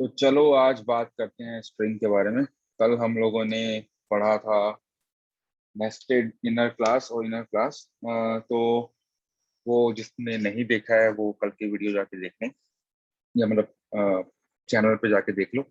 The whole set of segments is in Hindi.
तो चलो आज बात करते हैं स्ट्रिंग के बारे में। कल हम लोगों ने पढ़ा था नेस्टेड इनर क्लास और इनर क्लास। तो वो जिसने नहीं देखा है वो कल की वीडियो जाके देख लें, या मतलब चैनल पे जाके देख लो।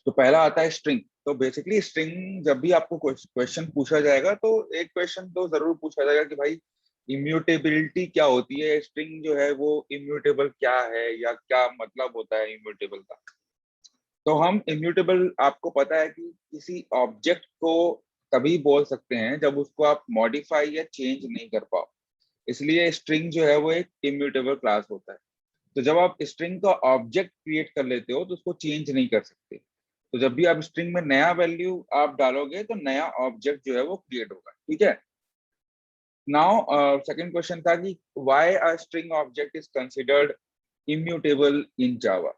तो पहला आता है स्ट्रिंग। तो बेसिकली स्ट्रिंग जब भी आपको क्वेश्चन पूछा जाएगा तो एक क्वेश्चन तो जरूर पूछा जाएगा कि भाई इम्यूटेबिलिटी क्या होती है, स्ट्रिंग जो है वो इम्यूटेबल क्या है या क्या मतलब होता है इम्यूटेबल का। तो हम इम्यूटेबल, आपको पता है कि किसी ऑब्जेक्ट को तभी बोल सकते हैं जब उसको आप मॉडिफाई या चेंज नहीं कर पाओ। इसलिए स्ट्रिंग जो है वो एक इम्यूटेबल क्लास होता है। तो जब आप स्ट्रिंग का ऑब्जेक्ट क्रिएट कर लेते हो तो उसको चेंज नहीं कर सकते। तो जब भी आप स्ट्रिंग में नया वैल्यू आप डालोगे तो नया ऑब्जेक्ट जो है वो क्रिएट होगा। ठीक है। नाउ सेकंड क्वेश्चन था कि why a string object is considered immutable in Java.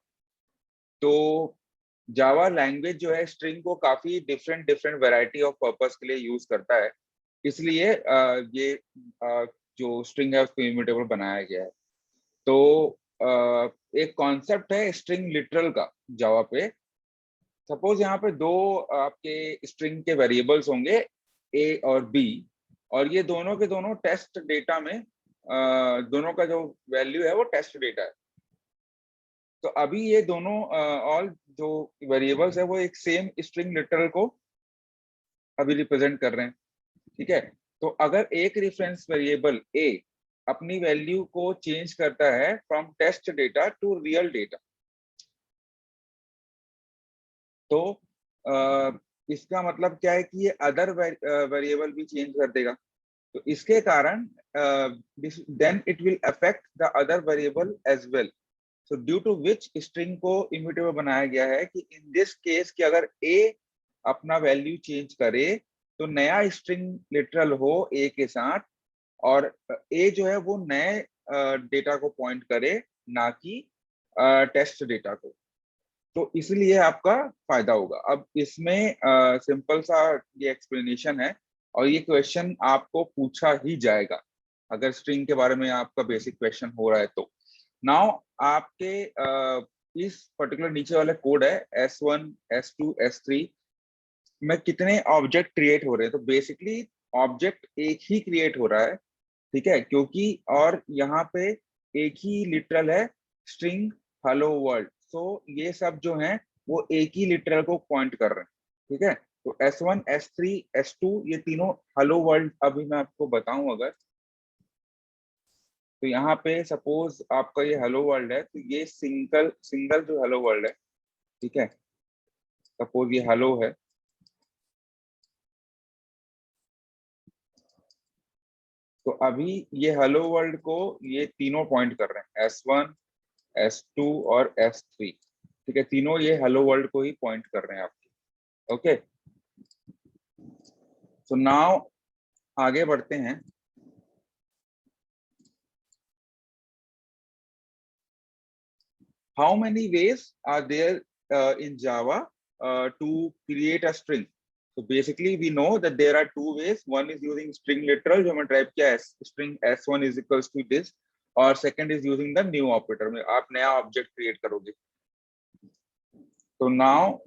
तो जावा लैंग्वेज जो है स्ट्रिंग को काफी different different variety of purpose के लिए यूज करता है। इसलिए ये जो स्ट्रिंग है उसको इम्यूटेबल बनाया गया है। तो एक कॉन्सेप्ट है स्ट्रिंग लिटरल का जावा पे। सपोज यहाँ पे दो आपके स्ट्रिंग के वेरिएबल्स होंगे ए और बी, और ये दोनों के दोनों टेस्ट डेटा में दोनों का जो वैल्यू है वो टेस्ट डेटा है। तो अभी ये दोनों ऑल जो वेरिएबल्स है वो एक सेम स्ट्रिंग लिटरल को अभी रिप्रेजेंट कर रहे हैं। ठीक है। तो अगर एक रेफरेंस वेरिएबल ए अपनी वैल्यू को चेंज करता है from test data to real data, तो इसका मतलब क्या है कि ये अदर वेरिएबल भी चेंज कर देगा। तो इसके कारण then it will affect the other variable as well. So due to which string को इम्यूटेबल बनाया गया है कि इन दिस केस कि अगर ए अपना वैल्यू चेंज करे तो नया स्ट्रिंग लिटरल हो ए के साथ, और ए जो है वो नए डेटा को पॉइंट करे, ना कि टेस्ट डेटा को। तो इसलिए आपका फायदा होगा। अब इसमें सिंपल सा ये एक्सप्लेनेशन है, और ये क्वेश्चन आपको पूछा ही जाएगा अगर स्ट्रिंग के बारे में आपका बेसिक क्वेश्चन हो रहा है तो। नाउ आपके इस पर्टिकुलर नीचे वाला कोड है S1 S2 S3 में कितने ऑब्जेक्ट क्रिएट हो रहे हैं। तो बेसिकली ऑब्जेक्ट एक ही क्रिएट हो रहा है। ठीक है, क्योंकि और यहाँ पे एक ही लिटरल है स्ट्रिंग हेलो वर्ल्ड। सो ये सब जो है वो एक ही लिटरल को पॉइंट कर रहे हैं। ठीक है। तो S1 S3 S2 ये तीनों हेलो वर्ल्ड अभी मैं आपको बताऊं अगर, तो यहाँ पे सपोज आपका ये हेलो वर्ल्ड है तो ये सिंगल सिंगल जो हेलो वर्ल्ड है। ठीक है। सपोज ये हेलो है, तो अभी ये हेलो वर्ल्ड को ये तीनों पॉइंट कर रहे हैं S1 S2 और S3। ठीक है, तीनों ये हेलो वर्ल्ड को ही पॉइंट कर रहे हैं आपके। ओके, सो नाउ आगे बढ़ते हैं। How many ways are there in Java to create a string. तो basically we know that there are two ways. One is using string literal जो हमने टाइप किया है string S1 is equals to this, और second is using the new operator में आप नया ऑब्जेक्ट क्रिएट करोगे। तो नाउ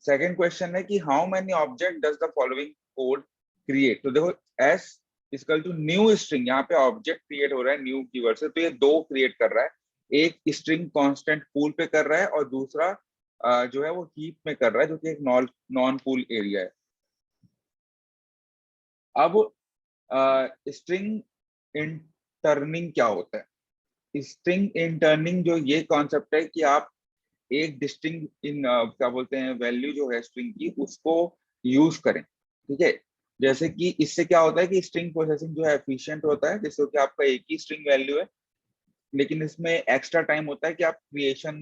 सेकंड क्वेश्चन है कि how many object does the following code create. तो देखो S equal to new string, यहाँ पे ऑब्जेक्ट क्रिएट हो रहा है न्यू कीवर्ड से, तो ये दो क्रिएट कर रहा है। एक स्ट्रिंग कांस्टेंट पूल पे कर रहा है और दूसरा जो है वो हीप में कर रहा है जो कि एक नॉन पूल एरिया है। अब स्ट्रिंग इंटरनिंग क्या होता है। स्ट्रिंग इंटरनिंग जो ये कॉन्सेप्ट है कि आप एक डिस्टिंक्ट इन क्या बोलते हैं वैल्यू जो है स्ट्रिंग की उसको यूज करें। ठीक है। जैसे कि इससे क्या होता है कि स्ट्रिंग प्रोसेसिंग जो है एफिशिएंट होता है, जैसे कि आपका एक ही स्ट्रिंग वैल्यू है लेकिन इसमें एक्स्ट्रा टाइम होता है कि आप क्रिएशन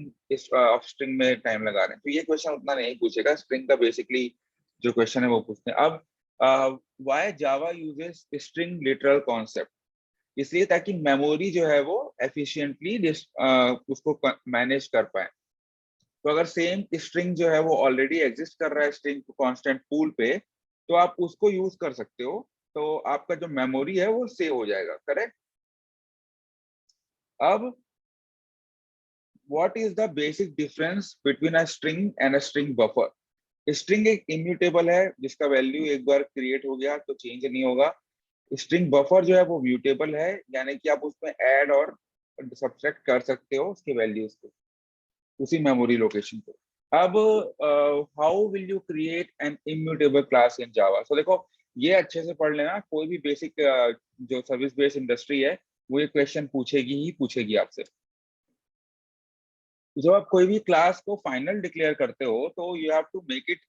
ऑफ स्ट्रिंग में टाइम लगा रहे हैं। तो ये क्वेश्चन उतना नहीं पूछेगा, स्ट्रिंग का बेसिकली जो क्वेश्चन है वो पूछते हैं। अब why Java uses string literal concept, इसलिए ताकि मेमोरी जो है वो एफिशिएंटली उसको मैनेज कर पाए। तो अगर सेम स्ट्रिंग जो है वो ऑलरेडी एग्जिस्ट कर रहा है स्ट्रिंग कांस्टेंट पूल पे, तो आप उसको यूज कर सकते हो। तो आपका जो मेमोरी है वो सेव हो जाएगा। करेक्ट। अब what is the basic difference between a string and a string buffer? String एक इम्यूटेबल है जिसका वैल्यू एक बार क्रिएट हो गया तो चेंज नहीं होगा। स्ट्रिंग बफर जो है वो म्यूटेबल है, यानी कि आप उसमें ऐड और सब्ट्रैक्ट कर सकते हो उसके वैल्यूज को उसी मेमोरी लोकेशन पे। अब how will you create an immutable class in Java? So देखो, ये अच्छे से पढ़ लेना। कोई भी बेसिक जो सर्विस बेस्ड इंडस्ट्री है वो ये क्वेश्चन पूछेगी ही पूछेगी आपसे। जब आप कोई भी क्लास को फाइनल डिक्लेयर करते हो तो you have to make it,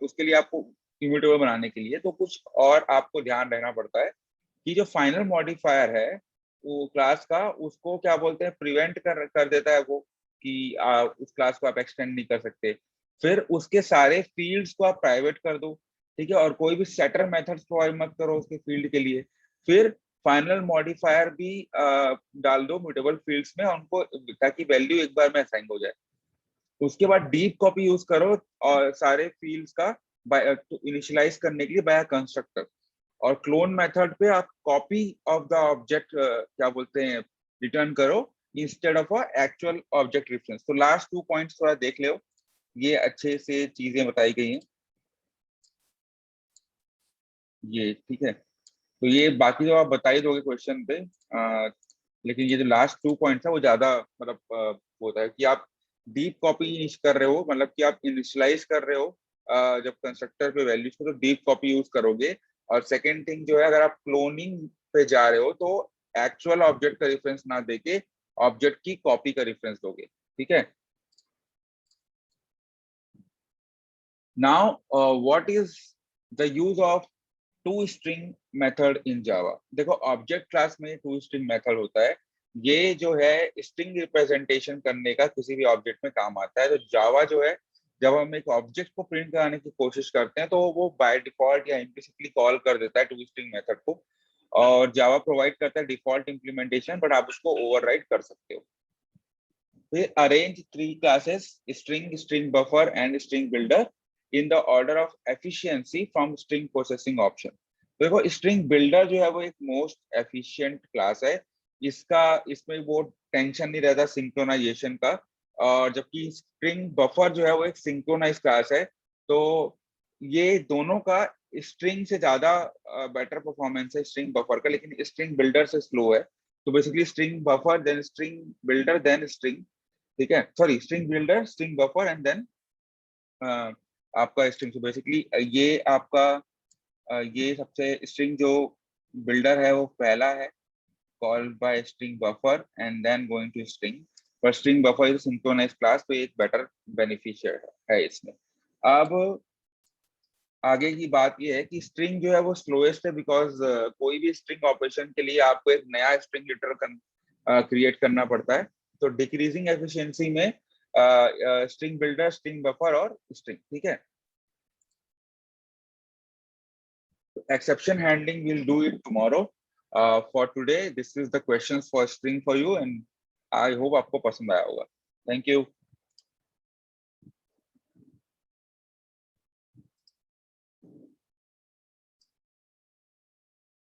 उसके लिए आपको इम्यूटेबल बनाने के लिए तो कुछ और आपको ध्यान रहना पड़ता है कि जो फाइनल मॉडिफायर है वो क्लास का, उसको क्या बोलते हैं, प्रिवेंट कर देता है वो कि उस क्लास को आप एक्सटेंड नहीं कर सकते। फिर उसके सारे फील्ड्स को आप प्राइवेट कर दो, ठीक है, और कोई भी सेटर मेथड्स प्रोवाइड मत करो उसके फील्ड के लिए। फिर फाइनल मॉडिफायर भी डाल दो म्यूटेबल फील्ड्स में उनको, ताकि वैल्यू एक बार में असाइन हो जाए। उसके बाद डीप कॉपी यूज करो और सारे फील्ड्स का इनिशियलाइज करने के लिए बाय कंस्ट्रक्टर। और क्लोन मेथड पे आप कॉपी ऑफ द ऑब्जेक्ट क्या बोलते हैं रिटर्न करो instead of actual object reference. तो लास्ट 2 पॉइंट्स थोड़ा देख लो, ये अच्छे से चीजें बताई गई हैं ये, ठीक है। तो ये बाकी जो आप बता ही दोगे क्वेश्चन पे, लेकिन ये जो लास्ट 2 पॉइंट्स है वो ज्यादा मतलब होता है कि आप डीप कॉपी कर रहे हो, मतलब कि आप इनिशियलाइज कर रहे हो जब कंस्ट्रक्टर पे वैल्यूज को, तो डीप कॉपी यूज करोगे। और सेकंड थिंग जो है, अगर आप क्लोनिंग पे जा रहे हो तो एक्चुअल ऑब्जेक्ट का रेफरेंस ना देके ऑब्जेक्ट की कॉपी का रेफरेंस दोगे, ठीक है। Now what is the use of to string method in Java? देखो, ऑब्जेक्ट क्लास में टू स्ट्रिंग मेथड होता है। ये जो है स्ट्रिंग रिप्रेजेंटेशन करने का किसी भी ऑब्जेक्ट में काम आता है। तो जावा जो है, जब हम एक ऑब्जेक्ट को प्रिंट कराने की कोशिश करते हैं तो वो बाय डिफॉल्ट या इम्प्लिसिटली कॉल कर देता है टू स्ट्रिंग मेथड को। और जावा प्रोवाइड करता है डिफॉल्ट इम्प्लीमेंटेशन, बट आप उसको ओवरराइड कर सकते हो। We arrange three classes: string, string buffer, and string builder in the order of efficiency from string processing option. देखो, string builder जो है वो एक मोस्ट एफिशिएंट क्लास है। इसका इसमें वो टेंशन नहीं रहता सिंक्रोनाइजेशन का। और जबकि स्ट्रिंग बफर जो है वो एक सिंक्रोनाइज क्लास है। तो ये दोनों का स्ट्रिंग से ज्यादा बेटर परफॉर्मेंस है स्ट्रिंग बफर का, लेकिन स्ट्रिंग बिल्डर से स्लो है। तो basically string buffer then string builder then string, ठीक है, sorry, string builder, string buffer and then आपका स्ट्रिंग। तो बेसिकली ये आपका ये सबसे स्ट्रिंग जो बिल्डर है वो पहला है, called by string buffer and then going to string. पर string buffer is synchronize class, तो एक बेटर बेनिफिशियर है इसमें। अब आगे की बात ये है कि स्ट्रिंग जो है वो स्लोएस्ट है, बिकॉज कोई भी स्ट्रिंग ऑपरेशन के लिए आपको एक नया स्ट्रिंग लिटर क्रिएट करना पड़ता है। तो डिक्रीजिंग एफिशिएंसी में स्ट्रिंग बिल्डर, स्ट्रिंग बफर और स्ट्रिंग, ठीक है। Exception handling will do it tomorrow. For today this is the questions for string for you, and I hope आपको पसंद आया होगा। Thank you.